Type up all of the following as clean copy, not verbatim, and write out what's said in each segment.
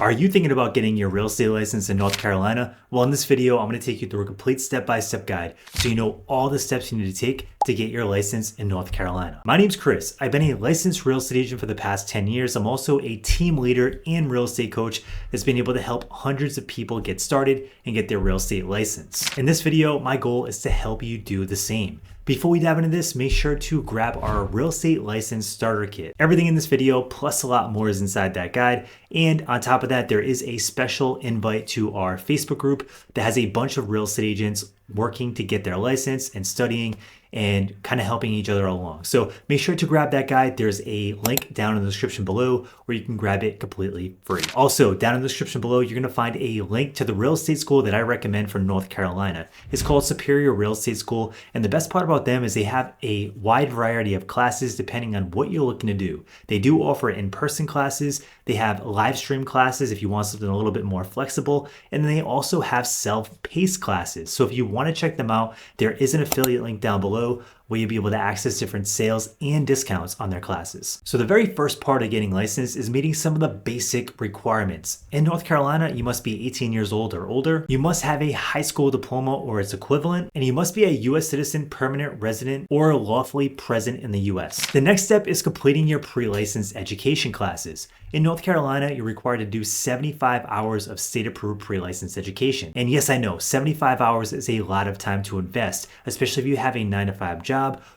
Are you thinking about getting your real estate license in North Carolina? Well, in this video, I'm going to take you through a complete step-by-step guide so you know all the steps you need to take to get your license in North Carolina. My name's Chris. I've been a licensed real estate agent for the past 10 years. I'm also a team leader and real estate coach that's been able to help hundreds of people get started and get their real estate license. In this video, my goal is to help you do the same. Before we dive into this, make sure to grab our real estate license starter kit. Everything in this video plus a lot more is inside that guide. And on top of that, there is a special invite to our Facebook group that has a bunch of real estate agents working to get their license and studying and kind of helping each other along. So make sure to grab that guide. There's a link down in the description below where you can grab it completely free. Also, down in the description below, you're gonna find a link to the real estate school that I recommend for North Carolina. It's called Superior Real Estate School. And the best part about them is they have a wide variety of classes depending on what you're looking to do. They do offer in-person classes. They have live stream classes if you want something a little bit more flexible. And then they also have self-paced classes. So if you want to check them out, there is an affiliate link down below where you'll be able to access different sales and discounts on their classes. So the very first part of getting licensed is meeting some of the basic requirements. In North Carolina, you must be 18 years old or older. You must have a high school diploma or its equivalent, and you must be a US citizen, permanent resident, or lawfully present in the US. The next step is completing your pre-license education classes. In North Carolina, you're required to do 75 hours of state-approved pre-license education. And yes, I know, 75 hours is a lot of time to invest, especially if you have a 9-to-5 job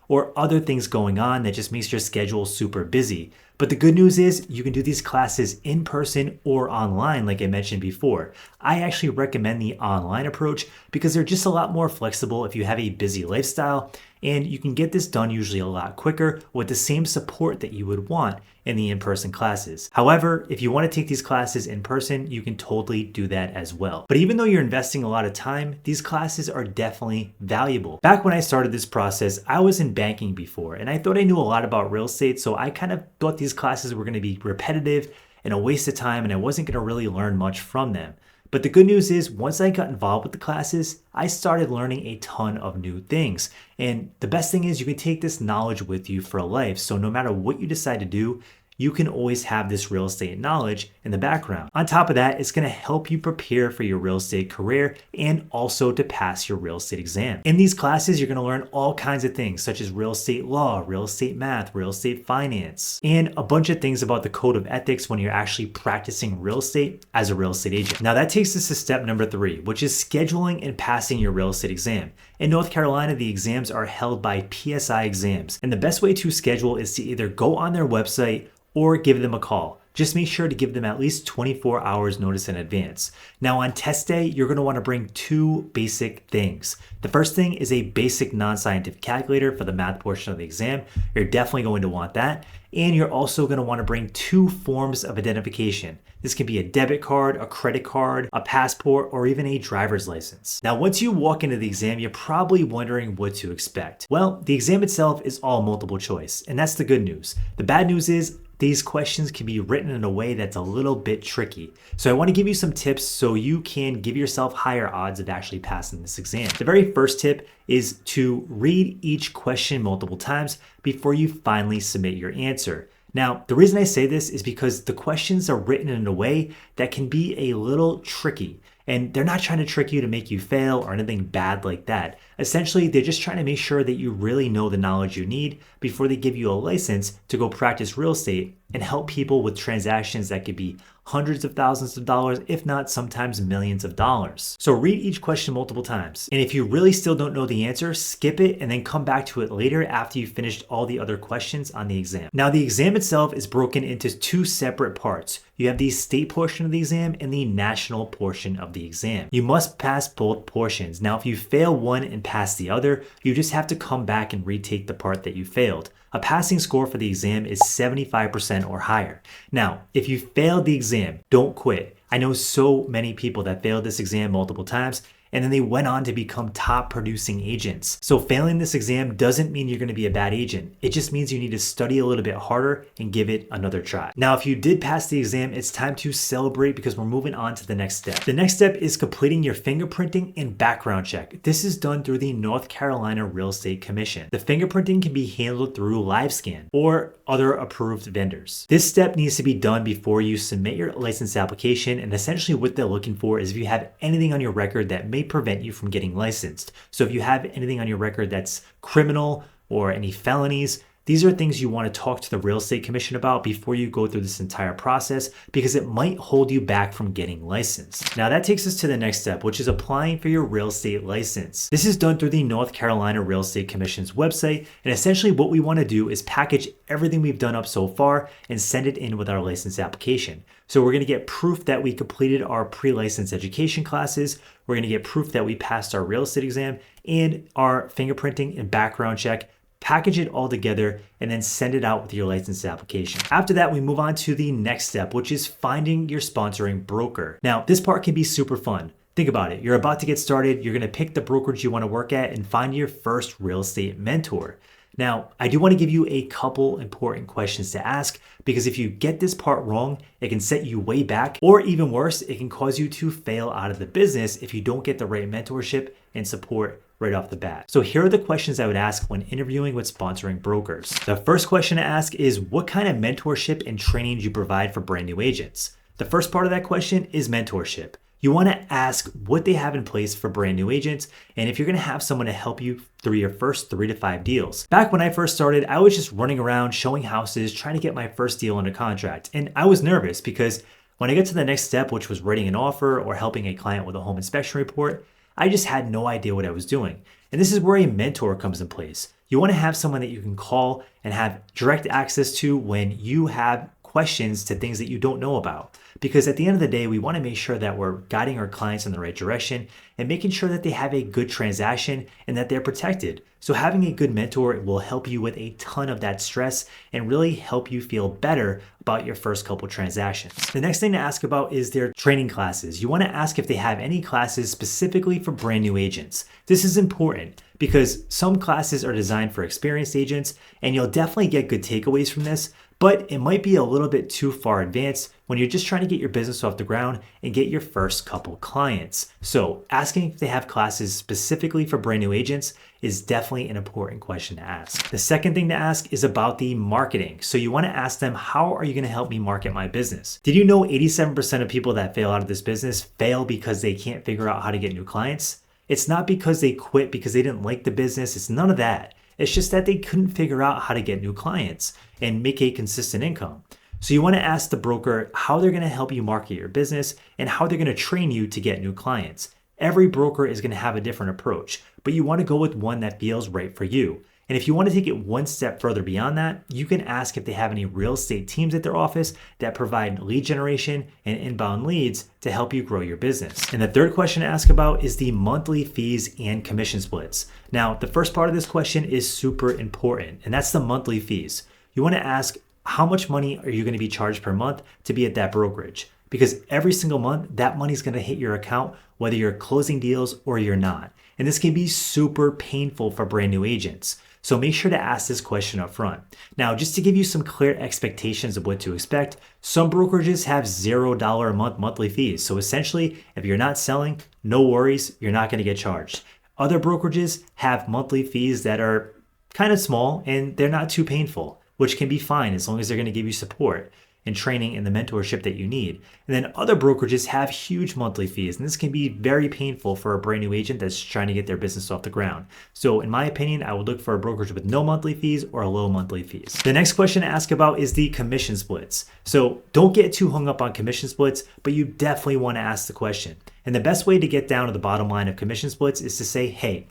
or other things going on that just makes your schedule super busy. But the good news is you can do these classes in person or online, like I mentioned before. I actually recommend the online approach because they're just a lot more flexible if you have a busy lifestyle, and you can get this done usually a lot quicker with the same support that you would want in the in-person classes. However, if you want to take these classes in person, you can totally do that as well. But even though you're investing a lot of time, these classes are definitely valuable. Back when I started this process, I was in banking before, and I thought I knew a lot about real estate, so I kind of thought these classes were going to be repetitive and a waste of time, and I wasn't going to really learn much from them. But the good news is once I got involved with the classes, I started learning a ton of new things. And the best thing is you can take this knowledge with you for life. So no matter what you decide to do, you can always have this real estate knowledge in the background. On top of that, it's gonna help you prepare for your real estate career and also to pass your real estate exam. In these classes, you're gonna learn all kinds of things such as real estate law, real estate math, real estate finance, and a bunch of things about the code of ethics when you're actually practicing real estate as a real estate agent. Now that takes us to step number 3, which is scheduling and passing your real estate exam. In North Carolina, the exams are held by PSI exams. And the best way to schedule is to either go on their website or give them a call. Just make sure to give them at least 24 hours notice in advance. Now on test day, you're gonna wanna bring 2 basic things. The first thing is a basic non-scientific calculator for the math portion of the exam. You're definitely going to want that. And you're also gonna wanna bring 2 forms of identification. This can be a debit card, a credit card, a passport, or even a driver's license. Now, once you walk into the exam, you're probably wondering what to expect. Well, the exam itself is all multiple choice, and that's the good news. The bad news is these questions can be written in a way that's a little bit tricky. So I want to give you some tips so you can give yourself higher odds of actually passing this exam. The very first tip is to read each question multiple times before you finally submit your answer. Now, the reason I say this is because the questions are written in a way that can be a little tricky. And they're not trying to trick you to make you fail or anything bad like that. Essentially, they're just trying to make sure that you really know the knowledge you need before they give you a license to go practice real estate and help people with transactions that could be hundreds of thousands of dollars, if not sometimes millions of dollars. So read each question multiple times. And if you really still don't know the answer, skip it and then come back to it later after you've finished all the other questions on the exam. Now the exam itself is broken into 2 separate parts. You have the state portion of the exam and the national portion of the exam. You must pass both portions. Now if you fail one and pass the other, you just have to come back and retake the part that you failed. A passing score for the exam is 75% or higher. Now, if you failed the exam, don't quit. I know so many people that failed this exam multiple times, and then they went on to become top producing agents. So failing this exam doesn't mean you're going to be a bad agent. It just means you need to study a little bit harder and give it another try. Now, if you did pass the exam, it's time to celebrate because we're moving on to the next step. The next step is completing your fingerprinting and background check. This is done through the North Carolina Real Estate Commission. The fingerprinting can be handled through LiveScan or other approved vendors. This step needs to be done before you submit your license application, and essentially what they're looking for is if you have anything on your record that may prevent you from getting licensed. So if you have anything on your record that's criminal or any felonies, these are things you want to talk to the Real Estate Commission about before you go through this entire process, because it might hold you back from getting licensed. Now that takes us to the next step, which is applying for your real estate license. This is done through the North Carolina Real Estate Commission's website, and essentially what we want to do is package everything we've done up so far and send it in with our license application. So we're going to get proof that we completed our pre-license education classes, we're going to get proof that we passed our real estate exam and our fingerprinting and background check, package it all together, and then send it out with your license application. After that, we move on to the next step, which is finding your sponsoring broker. Now, this part can be super fun. Think about it. You're about to get started. You're going to pick the brokerage you want to work at and find your first real estate mentor. Now, I do want to give you a couple important questions to ask, because if you get this part wrong, it can set you way back, or even worse, it can cause you to fail out of the business if you don't get the right mentorship and support right off the bat. So here are the questions I would ask when interviewing with sponsoring brokers. The first question to ask is, what kind of mentorship and training do you provide for brand new agents? The first part of that question is mentorship. You want to ask what they have in place for brand new agents, and if you're going to have someone to help you through your first 3 to 5 deals. Back when I first started, I was just running around showing houses, trying to get my first deal under contract. And I was nervous because when I get to the next step, which was writing an offer or helping a client with a home inspection report, I just had no idea what I was doing. And this is where a mentor comes in place. You want to have someone that you can call and have direct access to when you have questions to things that you don't know about. Because at the end of the day, we want to make sure that we're guiding our clients in the right direction and making sure that they have a good transaction and that they're protected. So having a good mentor will help you with a ton of that stress and really help you feel better about your first couple transactions. The next thing to ask about is their training classes. You want to ask if they have any classes specifically for brand new agents. This is important because some classes are designed for experienced agents, and you'll definitely get good takeaways from this, but it might be a little bit too far advanced when you're just trying to get your business off the ground and get your first couple clients. So asking if they have classes specifically for brand new agents is definitely an important question to ask. The second thing to ask is about the marketing. So you want to ask them, how are you going to help me market my business? Did you know 87% of people that fail out of this business fail because they can't figure out how to get new clients? It's not because they quit because they didn't like the business. It's none of that. It's just that they couldn't figure out how to get new clients and make a consistent income. So you want to ask the broker how they're going to help you market your business and how they're going to train you to get new clients. Every broker is going to have a different approach, but you want to go with one that feels right for you. And if you want to take it one step further beyond that, you can ask if they have any real estate teams at their office that provide lead generation and inbound leads to help you grow your business. And the third question to ask about is the monthly fees and commission splits. Now, the first part of this question is super important, and that's the monthly fees. You want to ask, how much money are you going to be charged per month to be at that brokerage? Because every single month, that money is going to hit your account, whether you're closing deals or you're not. And this can be super painful for brand new agents. So make sure to ask this question up front. Now, just to give you some clear expectations of what to expect, some brokerages have $0 a month monthly fees. So essentially, if you're not selling, no worries, you're not going to get charged. Other brokerages have monthly fees that are kind of small and they're not too painful, which can be fine as long as they're going to give you support and training and the mentorship that you need. And then other brokerages have huge monthly fees, and this can be very painful for a brand new agent that's trying to get their business off the ground. So in my opinion, I would look for a brokerage with no monthly fees or low monthly fees. The next question to ask about is the commission splits. So don't get too hung up on commission splits, but you definitely want to ask the question. And the best way to get down to the bottom line of commission splits is to say, hey,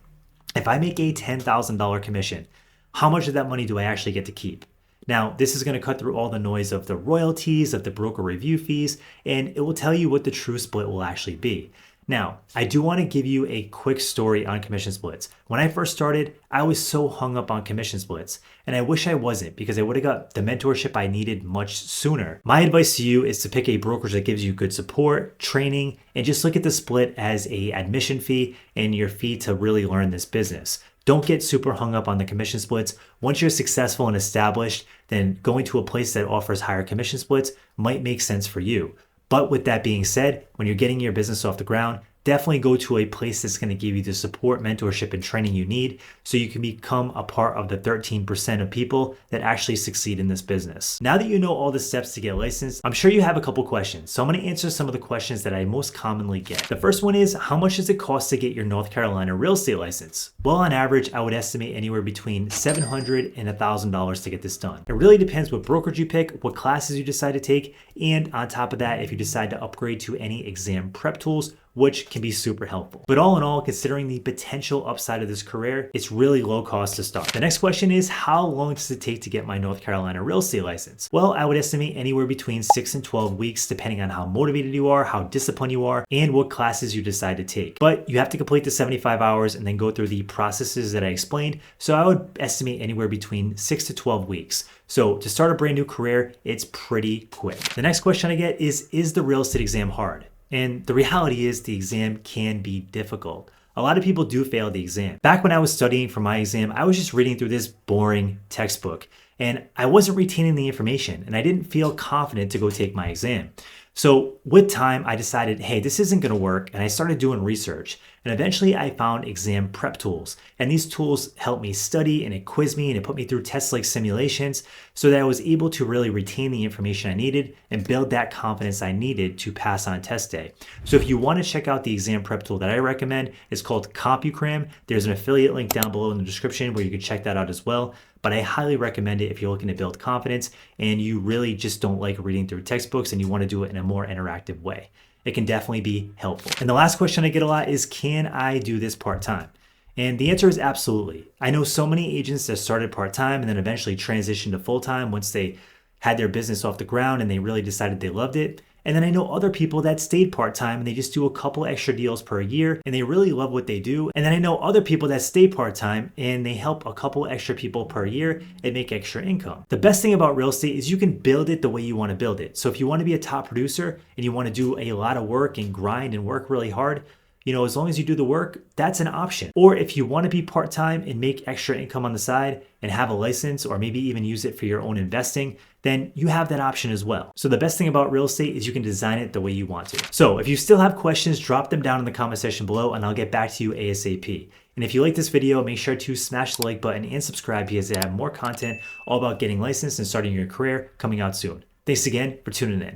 if I make a $10,000 commission, how much of that money do I actually get to keep? Now, this is going to cut through all the noise of the royalties, of the broker review fees, and it will tell you what the true split will actually be. Now, I do want to give you a quick story on commission splits. When I first started, I was so hung up on commission splits, and I wish I wasn't because I would have got the mentorship I needed much sooner. My advice to you is to pick a brokerage that gives you good support, training, and just look at the split as a admission fee and your fee to really learn this business. Don't get super hung up on the commission splits. Once you're successful and established, then going to a place that offers higher commission splits might make sense for you. But with that being said, when you're getting your business off the ground, definitely go to a place that's going to give you the support, mentorship, and training you need so you can become a part of the 13% of people that actually succeed in this business. Now that you know all the steps to get licensed, I'm sure you have a couple questions. So I'm going to answer some of the questions that I most commonly get. The first one is, how much does it cost to get your North Carolina real estate license? Well, on average, I would estimate anywhere between $700 and $1,000 to get this done. It really depends what brokerage you pick, what classes you decide to take, and on top of that, if you decide to upgrade to any exam prep tools, which can be super helpful. But all in all, considering the potential upside of this career, it's really low cost to start. The next question is, how long does it take to get my North Carolina real estate license? Well, I would estimate anywhere between 6 and 12 weeks, depending on how motivated you are, how disciplined you are, and what classes you decide to take. But you have to complete the 75 hours and then go through the processes that I explained. So I would estimate anywhere between 6 to 12 weeks. So to start a brand new career, it's pretty quick. The next question I get is the real estate exam hard? And the reality is the exam can be difficult. A lot of people do fail the exam. Back when I was studying for my exam, I was just reading through this boring textbook and I wasn't retaining the information and I didn't feel confident to go take my exam. So with time, I decided, hey, this isn't gonna work, and I started doing research. And eventually I found exam prep tools. And these tools helped me study, and it quizzed me, and it put me through tests like simulations so that I was able to really retain the information I needed and build that confidence I needed to pass on test day. So if you wanna check out the exam prep tool that I recommend, it's called CompuCram. There's an affiliate link down below in the description where you can check that out as well. But I highly recommend it if you're looking to build confidence and you really just don't like reading through textbooks and you want to do it in a more interactive way. It can definitely be helpful. And the last question I get a lot is, can I do this part-time? And the answer is absolutely. I know so many agents that started part-time and then eventually transitioned to full-time once they had their business off the ground and they really decided they loved it. And then I know other people that stayed part-time and they just do a couple extra deals per year and they really love what they do. And then I know other people that stay part-time and they help a couple extra people per year and make extra income. The best thing about real estate is you can build it the way you want to build it. So if you want to be a top producer and you want to do a lot of work and grind and work really hard, as long as you do the work, that's an option. Or if you want to be part-time and make extra income on the side and have a license or maybe even use it for your own investing, then you have that option as well. So the best thing about real estate is you can design it the way you want to. So if you still have questions, drop them down in the comment section below and I'll get back to you ASAP. And if you like this video, make sure to smash the like button and subscribe because I have more content all about getting licensed and starting your career coming out soon. Thanks again for tuning in.